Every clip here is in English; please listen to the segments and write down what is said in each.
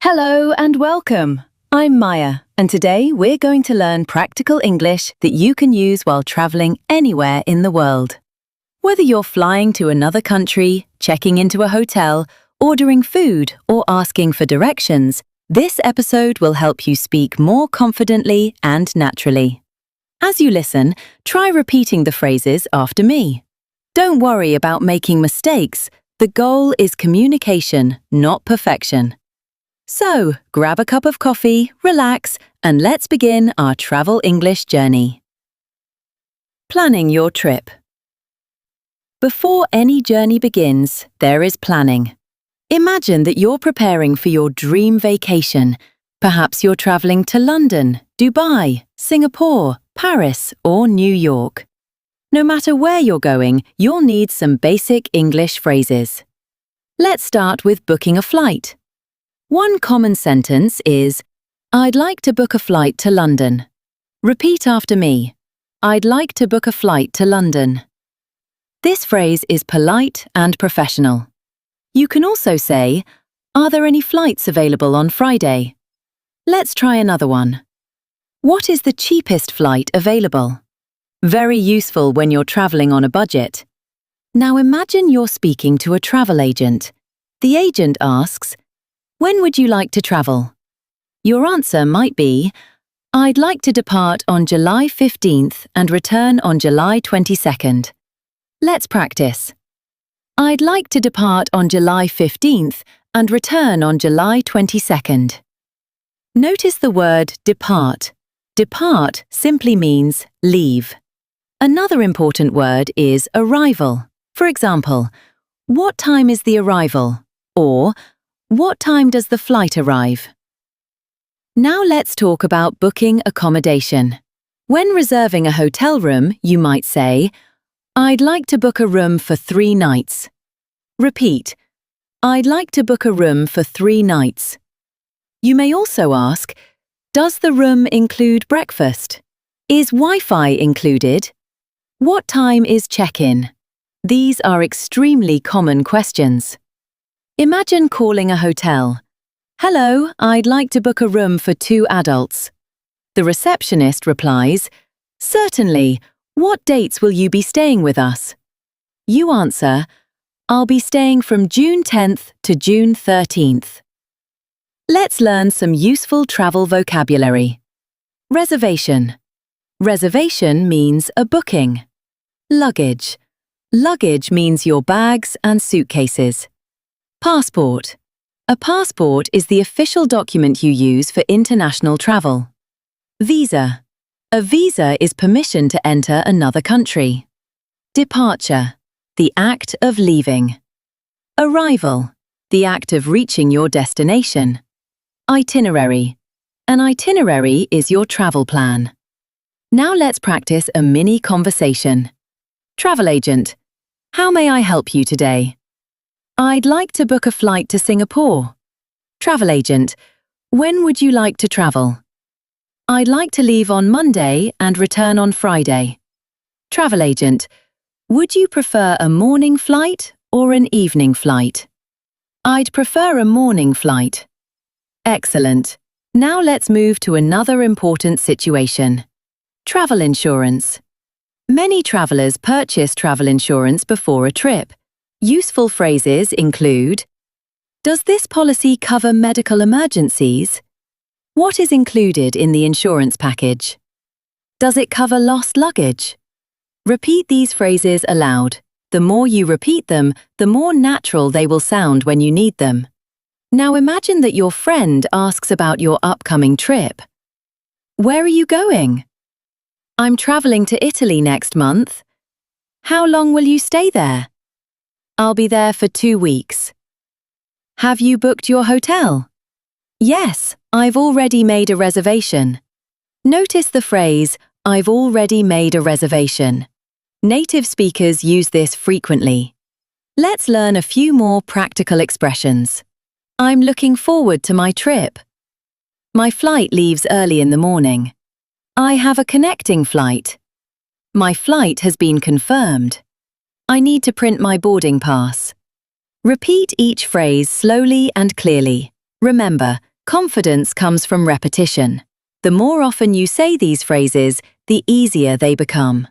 Hello and welcome. I'm Maya, and today we're going to learn practical English that you can use while traveling anywhere in the world. Whether you're flying to another country, checking into a hotel, ordering food, or asking for directions, this episode will help you speak more confidently and naturally. As you listen, try repeating the phrases after me. Don't worry about making mistakes. The goal is communication, not perfection. So, grab a cup of coffee, relax, and let's begin our travel English journey. Planning your trip. Before any journey begins, there is planning. Imagine that you're preparing for your dream vacation. Perhaps you're traveling to London, Dubai, Singapore, Paris, or New York. No matter where you're going, you'll need some basic English phrases. Let's start with booking a flight. One common sentence is, I'd like to book a flight to London. Repeat after me. I'd like to book a flight to London. This phrase is polite and professional. You can also say, are there any flights available on Friday? Let's try another one. What is the cheapest flight available? Very useful when you're traveling on a budget. Now imagine you're speaking to a travel agent. The agent asks, when would you like to travel? Your answer might be, I'd like to depart on July 15th and return on July 22nd. Let's practice. I'd like to depart on July 15th and return on July 22nd. Notice the word depart. Depart simply means leave. Another important word is arrival. For example, what time is the arrival? Or, what time does the flight arrive? Now let's talk about booking accommodation. When reserving a hotel room, you might say, I'd like to book a room for 3 nights. Repeat, I'd like to book a room for 3 nights. You may also ask, does the room include breakfast? Is Wi-Fi included? What time is check-in? These are extremely common questions. Imagine calling a hotel. Hello, I'd like to book a room for 2 adults. The receptionist replies, certainly, what dates will you be staying with us? You answer, I'll be staying from June 10th to June 13th. Let's learn some useful travel vocabulary. Reservation. Reservation means a booking. Luggage. Luggage means your bags and suitcases. Passport. A passport is the official document you use for international travel. Visa. A visa is permission to enter another country. Departure. The act of leaving. Arrival. The act of reaching your destination. Itinerary. An itinerary is your travel plan. Now let's practice a mini conversation. Travel agent. How may I help you today? I'd like to book a flight to Singapore. Travel agent. When would you like to travel? I'd like to leave on Monday and return on Friday. Travel agent. Would you prefer a morning flight or an evening flight? I'd prefer a morning flight. Excellent. Now let's move to another important situation. Travel insurance. Many travelers purchase travel insurance before a trip. Useful phrases include, does this policy cover medical emergencies? What is included in the insurance package? Does it cover lost luggage? Repeat these phrases aloud. The more you repeat them, the more natural they will sound when you need them. Now imagine that your friend asks about your upcoming trip. Where are you going? I'm traveling to Italy next month. How long will you stay there? I'll be there for 2 weeks. Have you booked your hotel? Yes, I've already made a reservation. Notice the phrase, I've already made a reservation. Native speakers use this frequently. Let's learn a few more practical expressions. I'm looking forward to my trip. My flight leaves early in the morning. I have a connecting flight. My flight has been confirmed. I need to print my boarding pass. Repeat each phrase slowly and clearly. Remember, Confidence comes from repetition. The more often you say these phrases, the easier they become.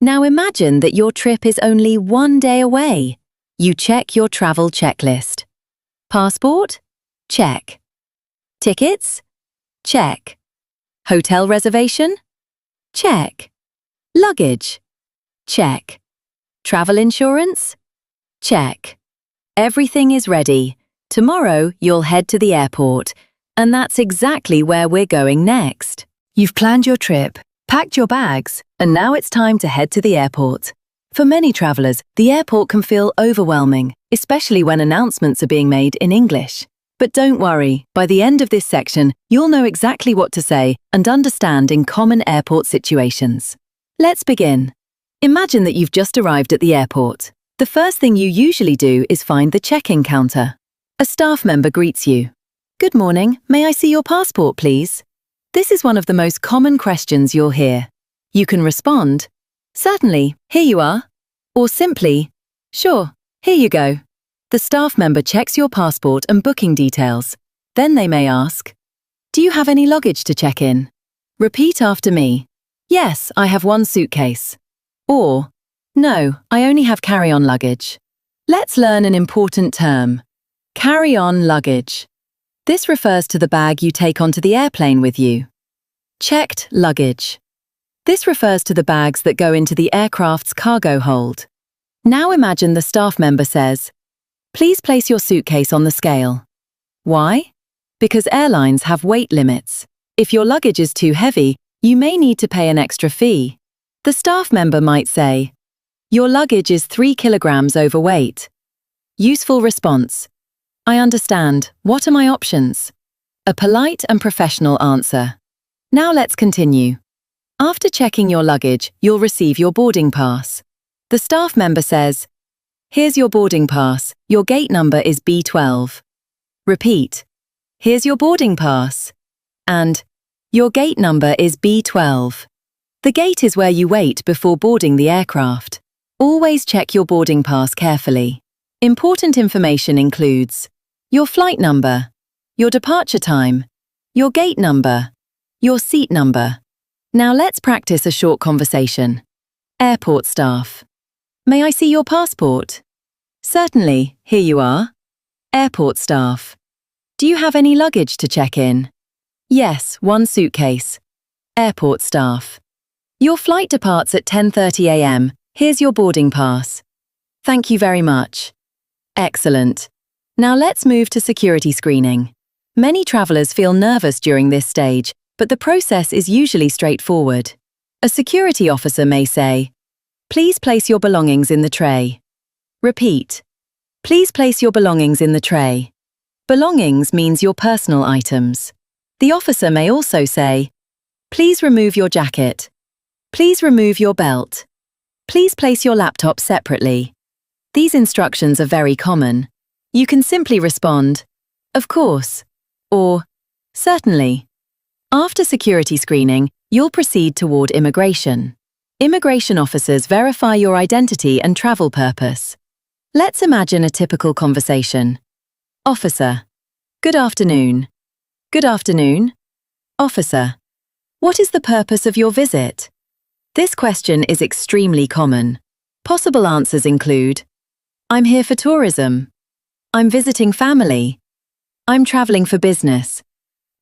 Now imagine that your trip is only one day away. You check your travel checklist. Passport? Check. Tickets? Check. Hotel reservation? Check. Luggage? Check. Travel insurance? Check. Everything is ready. Tomorrow you'll head to the airport, and that's exactly where we're going next. You've planned your trip, packed your bags, and now it's time to head to the airport. For many travelers, the airport can feel overwhelming, especially when announcements are being made in English. But don't worry, by the end of this section, you'll know exactly what to say and understand in common airport situations. Let's begin. Imagine that you've just arrived at the airport. The first thing you usually do is find the check-in counter. A staff member greets you. Good morning, may I see your passport, please? This is one of the most common questions you'll hear. You can respond, certainly, here you are. Or simply, sure, here you go. The staff member checks your passport and booking details. Then they may ask, do you have any luggage to check in? Repeat after me. Yes, I have one suitcase. Or, no, I only have carry-on luggage. Let's learn an important term. Carry-on luggage. This refers to the bag you take onto the airplane with you. Checked luggage. This refers to the bags that go into the aircraft's cargo hold. Now imagine the staff member says, please place your suitcase on the scale. Why? Because airlines have weight limits. If your luggage is too heavy, you may need to pay an extra fee. The staff member might say, your luggage is 3 kilograms overweight. Useful response. I understand. What are my options? A polite and professional answer. Now let's continue. After checking your luggage, you'll receive your boarding pass. The staff member says, here's your boarding pass. Your gate number is B12. Repeat. Here's your boarding pass. And your gate number is B12. The gate is where you wait before boarding the aircraft. Always check your boarding pass carefully. Important information includes your flight number, your departure time, your gate number, your seat number. Now let's practice a short conversation. Airport staff. May I see your passport? Certainly, here you are. Airport staff. Do you have any luggage to check in? Yes, one suitcase. Airport staff. Your flight departs at 10:30 a.m. Here's your boarding pass. Thank you very much. Excellent. Now let's move to security screening. Many travelers feel nervous during this stage, but the process is usually straightforward. A security officer may say, please place your belongings in the tray. Repeat. Please place your belongings in the tray. Belongings means your personal items. The officer may also say, please remove your jacket. Please remove your belt. Please place your laptop separately. These instructions are very common. You can simply respond, of course, or certainly. After security screening, you'll proceed toward immigration. Immigration officers verify your identity and travel purpose. Let's imagine a typical conversation. Officer. Good afternoon. Good afternoon. Officer. What is the purpose of your visit? This question is extremely common. Possible answers include, I'm here for tourism. I'm visiting family. I'm traveling for business.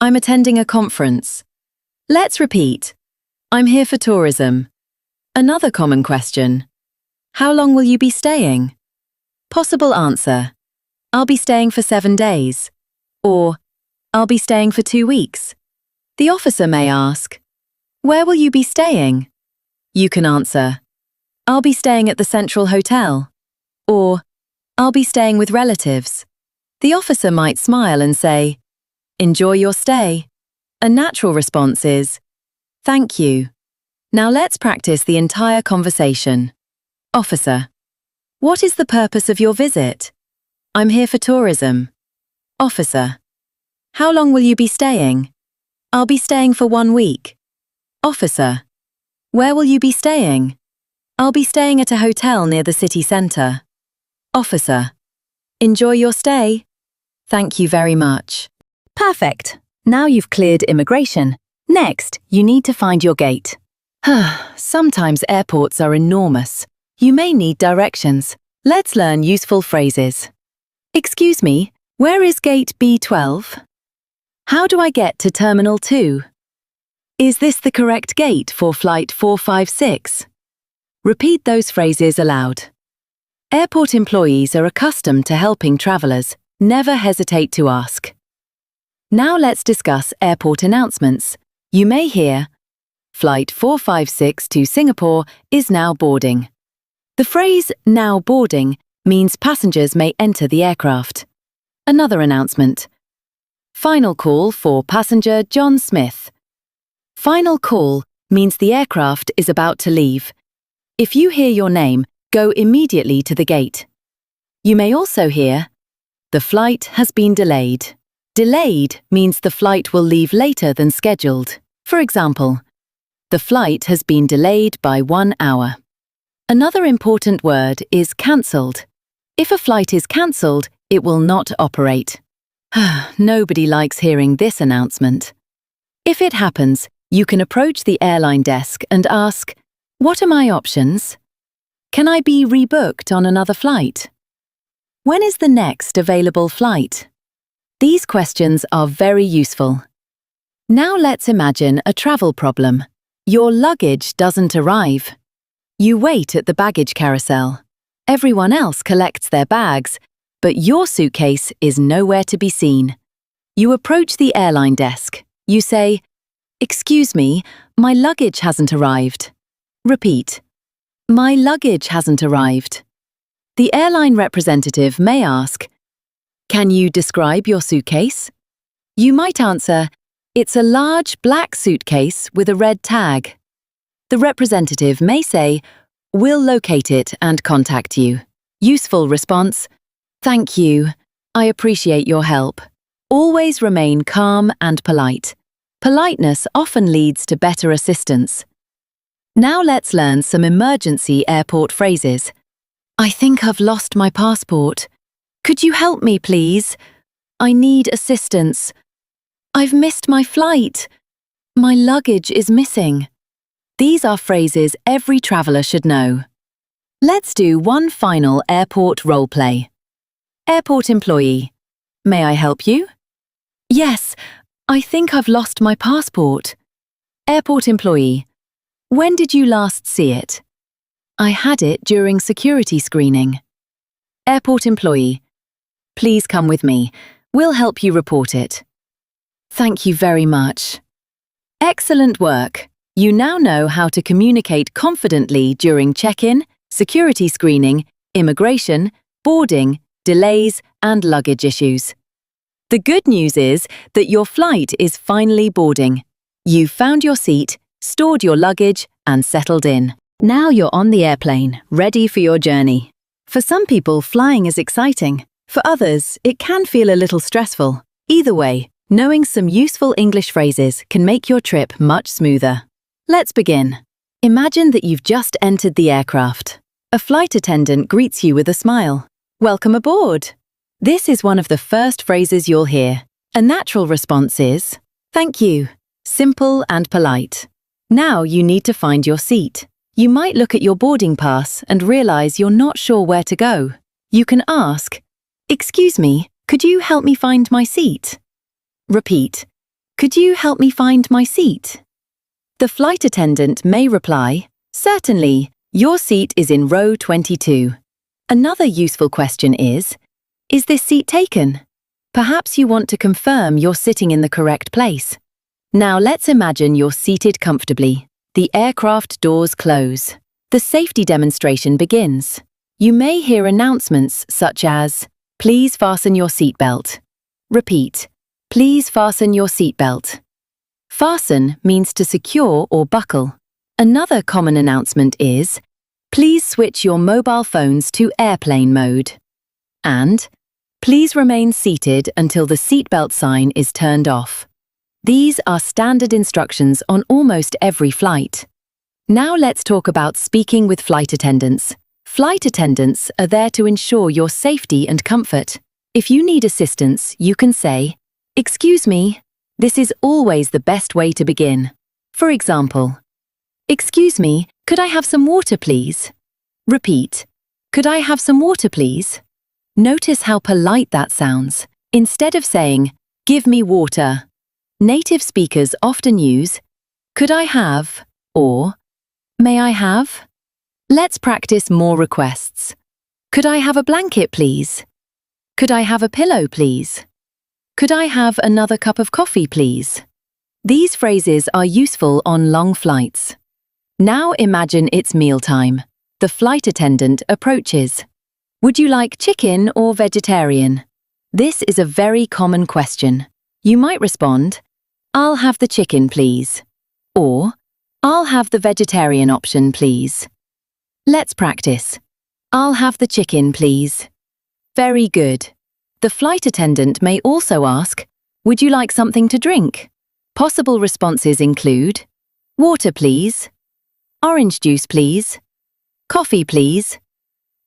I'm attending a conference. Let's repeat. I'm here for tourism. Another common question. How long will you be staying? Possible answer. I'll be staying for 7 days. Or, I'll be staying for 2 weeks. The officer may ask, where will you be staying? You can answer, I'll be staying at the Central Hotel. Or, I'll be staying with relatives. The officer might smile and say, enjoy your stay. A natural response is, thank you. Now let's practice the entire conversation. Officer. What is the purpose of your visit? I'm here for tourism. Officer. How long will you be staying? I'll be staying for 1 week. Officer. Where will you be staying? I'll be staying at a hotel near the city centre. Officer. Enjoy your stay. Thank you very much. Perfect. Now you've cleared immigration. Next, you need to find your gate. Sometimes airports are enormous. You may need directions. Let's learn useful phrases. Excuse me, where is gate B12? How do I get to Terminal 2? Is this the correct gate for Flight 456? Repeat those phrases aloud. Airport employees are accustomed to helping travellers. Never hesitate to ask. Now let's discuss airport announcements. You may hear, Flight 456 to Singapore is now boarding. The phrase now boarding means passengers may enter the aircraft. Another announcement. Final call for passenger John Smith. Final call means the aircraft is about to leave. If you hear your name, go immediately to the gate. You may also hear, the flight has been delayed. Delayed means the flight will leave later than scheduled. For example, the flight has been delayed by 1 hour. Another important word is cancelled. If a flight is cancelled, it will not operate. Nobody likes hearing this announcement. If it happens, you can approach the airline desk and ask, what are my options? Can I be rebooked on another flight? When is the next available flight? These questions are very useful. Now let's imagine a travel problem. Your luggage doesn't arrive. You wait at the baggage carousel. Everyone else collects their bags, but your suitcase is nowhere to be seen. You approach the airline desk. You say, excuse me, my luggage hasn't arrived. Repeat, my luggage hasn't arrived. The airline representative may ask, can you describe your suitcase? You might answer, it's a large black suitcase with a red tag. The representative may say, we'll locate it and contact you. Useful response, thank you. I appreciate your help. Always remain calm and polite. Politeness often leads to better assistance. Now let's learn some emergency airport phrases. I think I've lost my passport. Could you help me, please? I need assistance. I've missed my flight. My luggage is missing. These are phrases every traveller should know. Let's do one final airport role play. Airport employee, may I help you? Yes, I think I've lost my passport. Airport employee, when did you last see it? I had it during security screening. Airport employee, please come with me. We'll help you report it. Thank you very much. Excellent work. You now know how to communicate confidently during check-in, security screening, immigration, boarding, delays, and luggage issues. The good news is that your flight is finally boarding. You've found your seat, stored your luggage, and settled in. Now you're on the airplane, ready for your journey. For some people, flying is exciting. For others, it can feel a little stressful. Either way, knowing some useful English phrases can make your trip much smoother. Let's begin. Imagine that you've just entered the aircraft. A flight attendant greets you with a smile. Welcome aboard. This is one of the first phrases you'll hear. A natural response is, thank you. Simple and polite. Now you need to find your seat. You might look at your boarding pass and realize you're not sure where to go. You can ask, excuse me, could you help me find my seat? Repeat, could you help me find my seat? The flight attendant may reply, certainly, your seat is in row 22. Another useful question is this seat taken? Perhaps you want to confirm you're sitting in the correct place. Now let's imagine you're seated comfortably. The aircraft doors close. The safety demonstration begins. You may hear announcements such as, please fasten your seatbelt. Repeat, please fasten your seatbelt. Fasten means to secure or buckle. Another common announcement is, please switch your mobile phones to airplane mode. And, please remain seated until the seatbelt sign is turned off. These are standard instructions on almost every flight. Now let's talk about speaking with flight attendants. Flight attendants are there to ensure your safety and comfort. If you need assistance, you can say, Excuse me, this is always the best way to begin. For example, excuse me, could I have some water please? Repeat, could I have some water please? Notice how polite that sounds. Instead of saying, give me water, native speakers often use, could I have, or may I have? Let's practice more requests. Could I have a blanket please? Could I have a pillow please? Could I have another cup of coffee please? These phrases are useful on long flights. Now imagine it's mealtime. The flight attendant approaches. Would you like chicken or vegetarian? This is a very common question. You might respond, I'll have the chicken please. Or, I'll have the vegetarian option please. Let's practice. I'll have the chicken please. Very good. The flight attendant may also ask, would you like something to drink? Possible responses include, water please, orange juice please, coffee please,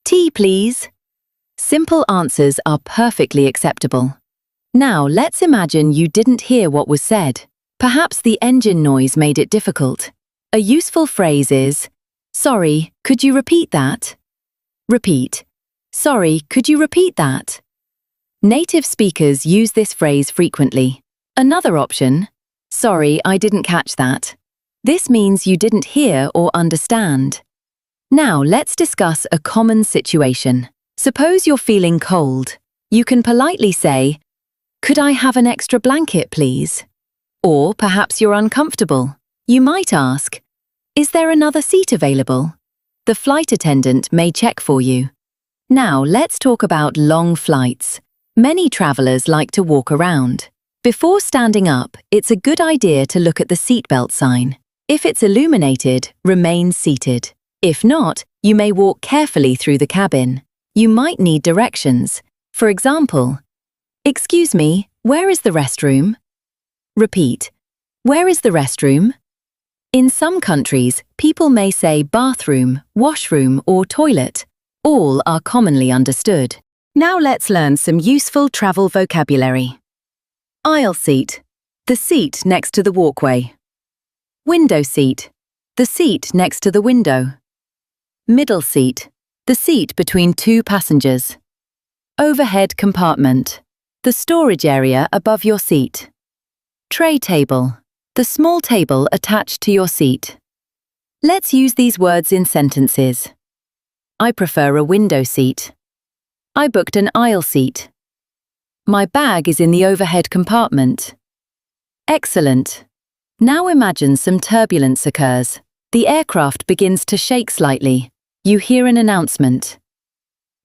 tea please. Simple answers are perfectly acceptable. Now let's imagine you didn't hear what was said. Perhaps the engine noise made it difficult. A useful phrase is, sorry, could you repeat that? Repeat, sorry, could you repeat that? Native speakers use this phrase frequently. Another option, sorry, I didn't catch that. This means you didn't hear or understand. Now let's discuss a common situation. Suppose you're feeling cold. You can politely say, could I have an extra blanket, please? Or perhaps you're uncomfortable. You might ask, is there another seat available? The flight attendant may check for you. Now let's talk about long flights. Many travelers like to walk around. Before standing up, it's a good idea to look at the seatbelt sign. If it's illuminated, remain seated. If not, you may walk carefully through the cabin. You might need directions. For example, excuse me, where is the restroom? Repeat, where is the restroom? In some countries, people may say bathroom, washroom, or toilet. All are commonly understood. Now let's learn some useful travel vocabulary. Aisle seat, the seat next to the walkway. Window seat, the seat next to the window. Middle seat, the seat between two passengers. Overhead compartment, the storage area above your seat. Tray table, the small table attached to your seat. Let's use these words in sentences. I prefer a window seat. I booked an aisle seat. My bag is in the overhead compartment. Excellent. Now imagine some turbulence occurs. The aircraft begins to shake slightly. You hear an announcement.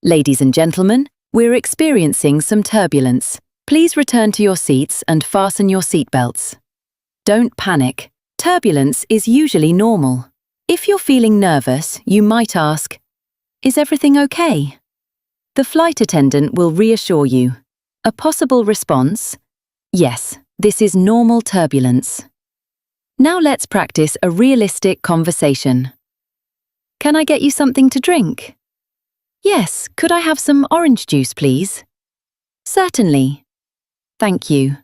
Ladies and gentlemen, we're experiencing some turbulence. Please return to your seats and fasten your seatbelts. Don't panic. Turbulence is usually normal. If you're feeling nervous, you might ask, is everything okay? The flight attendant will reassure you. A possible response, yes, this is normal turbulence. Now let's practice a realistic conversation. Can I get you something to drink? Yes, could I have some orange juice, please? Certainly. Thank you.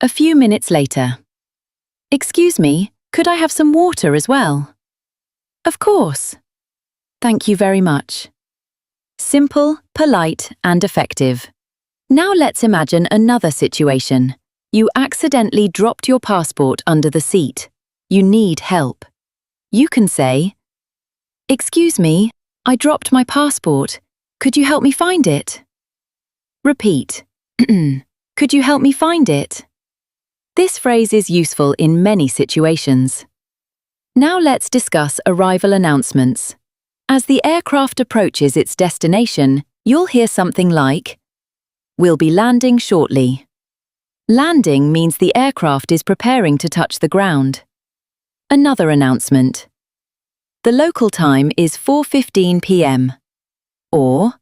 A few minutes later. Excuse me, could I have some water as well? Of course. Thank you very much. Simple, polite, and effective. Now let's imagine another situation. You accidentally dropped your passport under the seat. You need help. You can say, excuse me, I dropped my passport. Could you help me find it? Repeat. Could you help me find it? This phrase is useful in many situations. Now let's discuss arrival announcements. As the aircraft approaches its destination, you'll hear something like, we'll be landing shortly. Landing means the aircraft is preparing to touch the ground. Another announcement. The local time is 4:15 p.m. Or,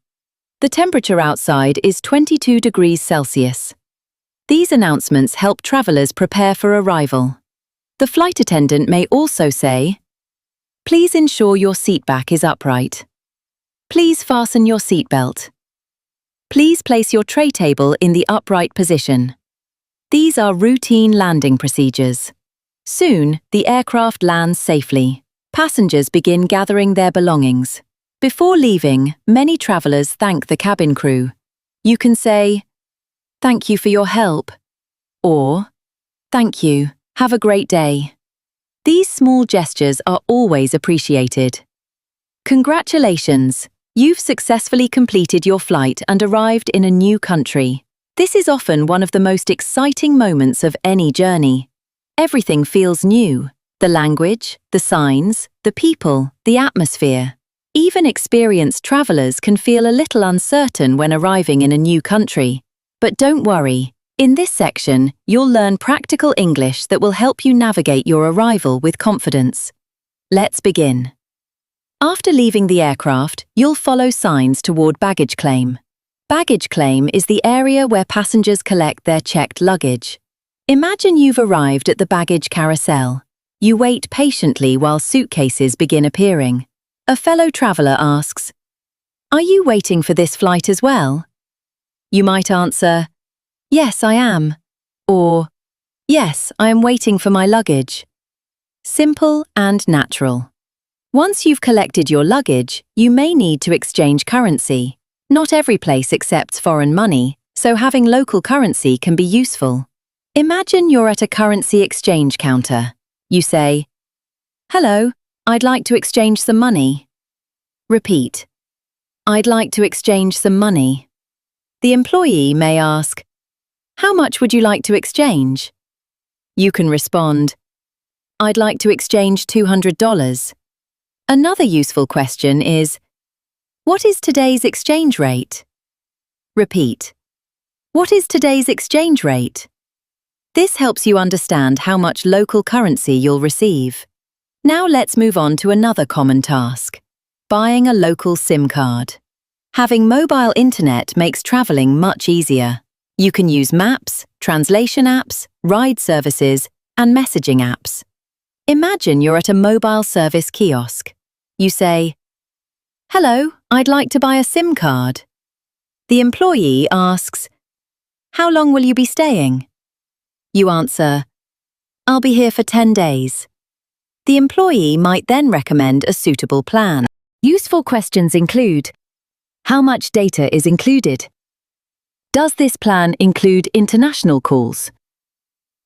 the temperature outside is 22 degrees Celsius. These announcements help travelers prepare for arrival. The flight attendant may also say, please ensure your seat back is upright. Please fasten your seatbelt. Please place your tray table in the upright position. These are routine landing procedures. Soon, the aircraft lands safely. Passengers begin gathering their belongings. Before leaving, many travelers thank the cabin crew. You can say, "Thank you for your help," or "Thank you, have a great day." These small gestures are always appreciated. Congratulations! You've successfully completed your flight and arrived in a new country. This is often one of the most exciting moments of any journey. Everything feels new. The language, the signs, the people, the atmosphere. Even experienced travelers can feel a little uncertain when arriving in a new country. But don't worry. In this section, you'll learn practical English that will help you navigate your arrival with confidence. Let's begin. After leaving the aircraft, you'll follow signs toward baggage claim. Baggage claim is the area where passengers collect their checked luggage. Imagine you've arrived at the baggage carousel. You wait patiently while suitcases begin appearing. A fellow traveler asks, "Are you waiting for this flight as well?" You might answer, "Yes, I am," or "Yes, I am waiting for my luggage." Simple and natural. Once you've collected your luggage, you may need to exchange currency. Not every place accepts foreign money, so having local currency can be useful. Imagine you're at a currency exchange counter. You say, "Hello, I'd like to exchange some money." Repeat, "I'd like to exchange some money." The employee may ask, "How much would you like to exchange?" You can respond, "I'd like to exchange $200. Another useful question is, "What is today's exchange rate?" Repeat, "What is today's exchange rate?" This helps you understand how much local currency you'll receive. Now let's move on to another common task, buying a local SIM card. Having mobile internet makes traveling much easier. You can use maps, translation apps, ride services, and messaging apps. Imagine you're at a mobile service kiosk. You say, "Hello, I'd like to buy a SIM card." The employee asks, "How long will you be staying?" You answer, "I'll be here for 10 days. The employee might then recommend a suitable plan. Useful questions include, how much data is included? Does this plan include international calls?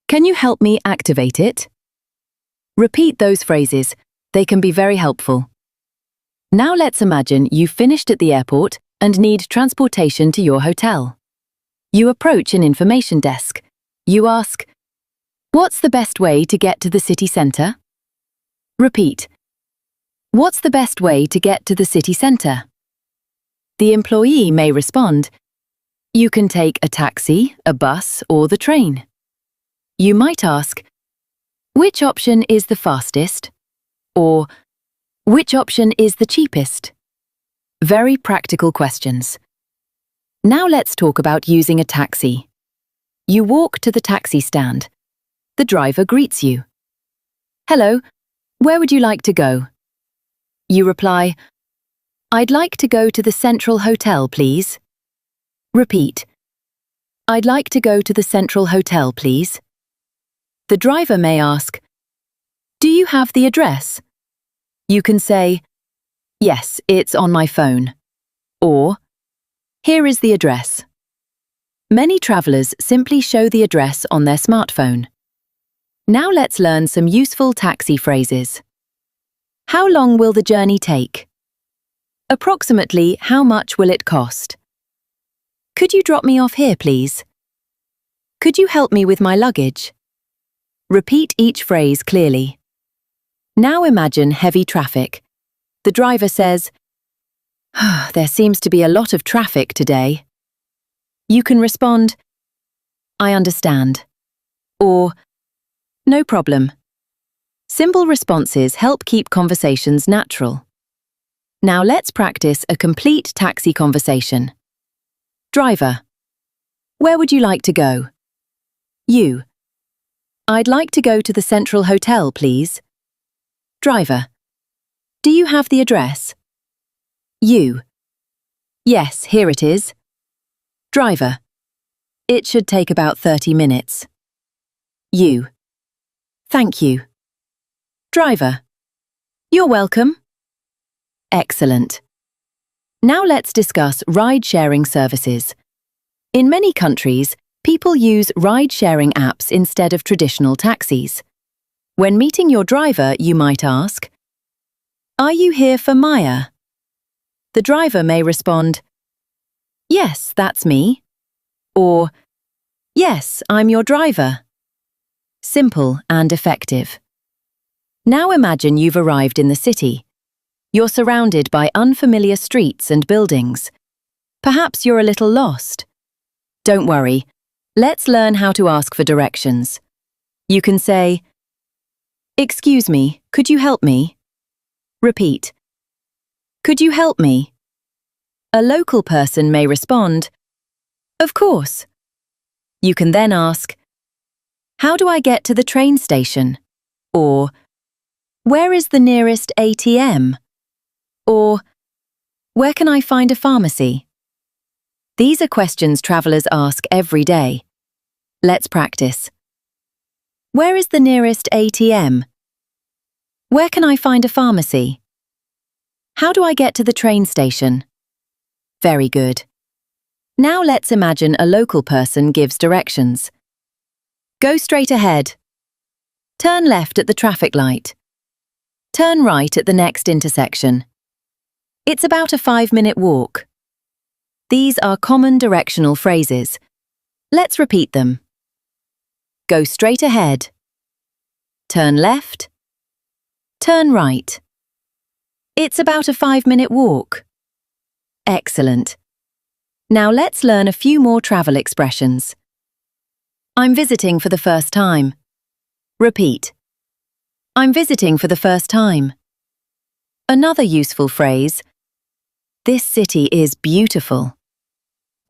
Can you help me activate it? Repeat those phrases. They can be very helpful. Now let's imagine you've finished at the airport and need transportation to your hotel. You approach an information desk. You ask, "What's the best way to get to the city centre?" Repeat, "What's the best way to get to the city centre?" The employee may respond, "You can take a taxi, a bus, or the train." You might ask, "Which option is the fastest?" Or, "Which option is the cheapest?" Very practical questions. Now let's talk about using a taxi. You walk to the taxi stand. The driver greets you. "Hello, where would you like to go?" You reply, "I'd like to go to the Central Hotel, please." Repeat, "I'd like to go to the Central Hotel, please." The driver may ask, "Do you have the address?" You can say, "Yes, it's on my phone." Or, "Here is the address." Many travelers simply show the address on their smartphone. Now let's learn some useful taxi phrases. How long will the journey take? Approximately how much will it cost? Could you drop me off here, please? Could you help me with my luggage? Repeat each phrase clearly. Now imagine heavy traffic. The driver says, "There seems to be a lot of traffic today." You can respond, "I understand," or "No problem." Simple responses help keep conversations natural. Now let's practice a complete taxi conversation. Driver, where would you like to go? You, I'd like to go to the Central Hotel, please. Driver, do you have the address? You, yes, here it is. Driver, it should take about 30 minutes. You. Thank you. Driver. You're welcome. Excellent. Now let's discuss ride-sharing services. In many countries, people use ride-sharing apps instead of traditional taxis. When meeting your driver, you might ask, "Are you here for Maya?" The driver may respond, "Yes, that's me." Or, "Yes, I'm your driver." Simple and effective. Now imagine you've arrived in the city. You're surrounded by unfamiliar streets and buildings. Perhaps you're a little lost. Don't worry, let's learn how to ask for directions. You can say, "Excuse me, could you help me?" Repeat, "Could you help me?" A local person may respond, "Of course." You can then ask, "How do I get to the train station?" Or, "Where is the nearest ATM?" Or, "Where can I find a pharmacy?" These are questions travelers ask every day. Let's practice. Where is the nearest ATM? Where can I find a pharmacy? How do I get to the train station? Very good. Now let's imagine a local person gives directions. Go straight ahead. Turn left at the traffic light. Turn right at the next intersection. It's about a 5-minute walk. These are common directional phrases. Let's repeat them. Go straight ahead. Turn left. Turn right. It's about a 5-minute walk. Excellent. Now let's learn a few more travel expressions. I'm visiting for the first time. Repeat. I'm visiting for the first time. Another useful phrase, this city is beautiful.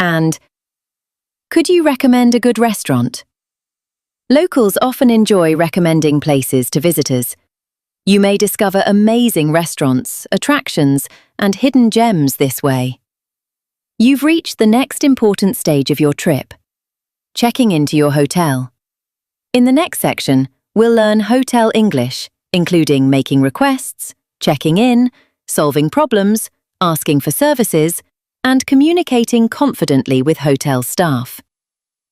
And, could you recommend a good restaurant? Locals often enjoy recommending places to visitors. You may discover amazing restaurants, attractions, and hidden gems this way. You've reached the next important stage of your trip, checking into your hotel. In the next section, we'll learn hotel English, including making requests, checking in, solving problems, asking for services, and communicating confidently with hotel staff.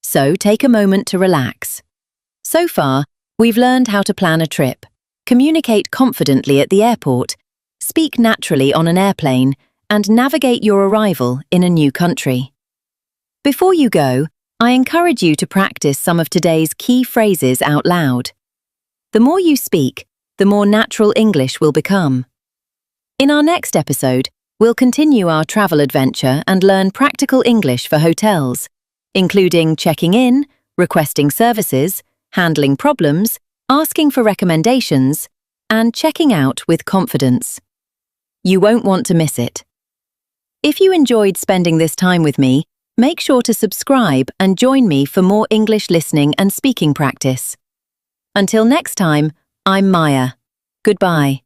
So take a moment to relax. So far, we've learned how to plan a trip, communicate confidently at the airport, speak naturally on an airplane, and navigate your arrival in a new country. Before you go, I encourage you to practice some of today's key phrases out loud. The more you speak, the more natural English will become. In our next episode, we'll continue our travel adventure and learn practical English for hotels, including checking in, requesting services, handling problems, asking for recommendations, and checking out with confidence. You won't want to miss it. If you enjoyed spending this time with me, make sure to subscribe and join me for more English listening and speaking practice. Until next time, I'm Maya. Goodbye.